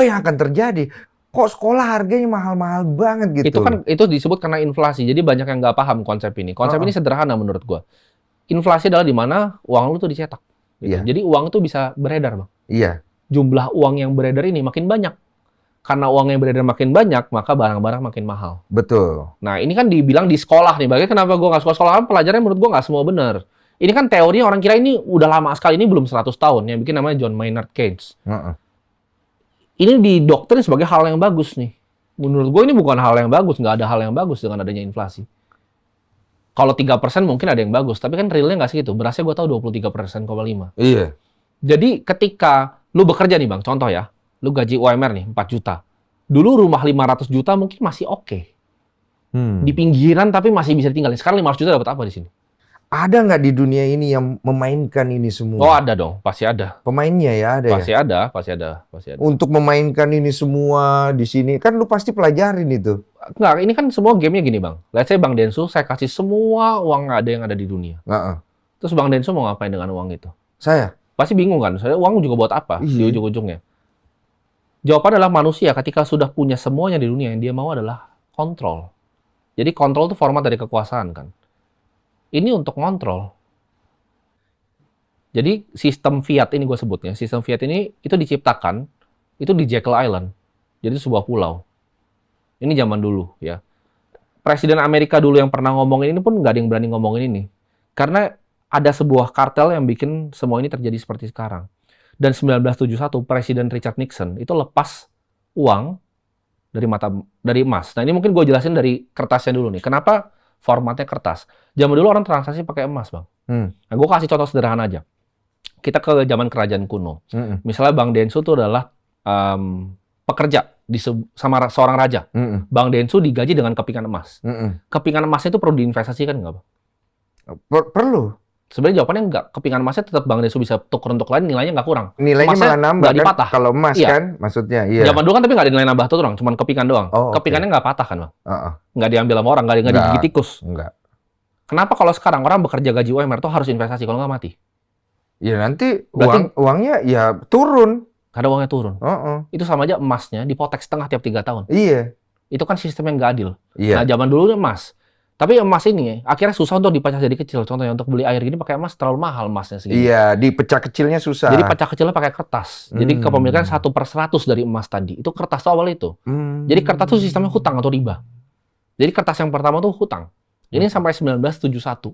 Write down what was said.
apa yang akan terjadi? Kok sekolah harganya mahal-mahal banget gitu? Itu disebut karena inflasi. Jadi banyak yang nggak paham konsep ini. Konsep ini sederhana menurut gua. Inflasi adalah di mana uang lu tuh dicetak. Gitu. Iya. Jadi uang itu bisa beredar, Bang. Iya. Jumlah uang yang beredar ini makin banyak. Karena uang yang beredar makin banyak, maka barang-barang makin mahal. Betul. Nah, ini kan dibilang di sekolah nih. Bagaimana kenapa gua nggak sekolah? Kan pelajarannya menurut gua nggak semua benar. Ini kan teorinya orang kira ini udah lama sekali. Ini belum 100 tahun. Yang bikin namanya John Maynard Keynes. Ini didoktrin sebagai hal yang bagus nih. Menurut gue ini bukan hal yang bagus, nggak ada hal yang bagus dengan adanya inflasi. Kalau 3% mungkin ada yang bagus, tapi kan realnya nggak segitu. Berasnya gue tahu 23,5%. Iya. Jadi ketika lu bekerja nih Bang, contoh ya, lu gaji UMR nih 4 juta. Dulu rumah 500 juta mungkin masih oke. Di pinggiran tapi masih bisa ditinggalin. Sekarang 500 juta dapat apa di sini? Ada nggak di dunia ini yang memainkan ini semua? Oh ada dong, pasti ada. Pemainnya ya ada Pasti ya? pasti ada. Untuk memainkan ini semua di sini, kan lu pasti pelajarin itu. Enggak, ini kan semua gamenya gini Bang. Let's say Bang Densu, saya kasih semua uang yang ada di dunia. Terus Bang Densu mau ngapain dengan uang itu? Saya? Pasti bingung kan, saya uang juga buat apa di Iya. ujung-ujungnya? Jawaban adalah manusia ketika sudah punya semuanya di dunia, yang dia mau adalah kontrol. Jadi kontrol itu format dari kekuasaan kan. Ini untuk kontrol. Jadi sistem fiat ini gue sebutnya, sistem fiat ini itu diciptakan itu di Jekyll Island. Jadi itu sebuah pulau. Ini zaman dulu ya. Presiden Amerika dulu yang pernah ngomongin ini pun nggak ada yang berani ngomongin ini. Dari ada sebuah kartel yang bikin semua ini terjadi seperti sekarang. Dan 1971 Presiden Richard Nixon itu lepas uang dari emas. Nah ini mungkin gue jelasin dari kertasnya dulu nih. Kenapa formatnya kertas? Zaman dulu orang transaksi pakai emas, Bang. Nah gue kasih contoh sederhana aja. Kita ke zaman kerajaan kuno. Misalnya Bang Densu itu adalah pekerja sama seorang raja. Bang Densu digaji dengan kepingan emas. Kepingan emasnya itu perlu diinvestasikan nggak, Bang? Perlu. Sebenarnya jawabannya enggak. Kepingan emasnya tetap Bang Densu bisa tuker untuk lain, nilainya nggak kurang. Nilainya Emasnya malah nambah nggak kan? dipatah. Kalau emas Iya. kan, maksudnya. Iya. Zaman dulu kan tapi nggak ada nilai nambah tuh, Bang. Cuman kepingan doang. Oh, kepingannya nggak patah kan, Bang? Heeh. Nggak diambil sama orang, nggak digigit tikus. Enggak. Kenapa kalau sekarang orang bekerja gaji UMR tuh harus investasi, kalau nggak mati? Ya nanti Berarti- uangnya ya turun. Karena uangnya turun. Heeh. Itu sama aja emasnya dipotek setengah tiap 3 tahun. Iya. Itu kan sistem yang nggak adil. Iya. Nah, zaman dulu emas. Tapi emas ini akhirnya susah untuk dipecah jadi kecil. Contohnya untuk beli air gini pakai emas terlalu mahal emasnya segini. Iya, dipecah kecilnya susah. Jadi pecah kecilnya pakai kertas. Jadi kepemilikan 1/100 dari emas tadi. Itu kertas tuh awal itu. Jadi kertas itu sistemnya hutang atau riba. Jadi kertas yang pertama tuh hutang. Ini sampai 1971.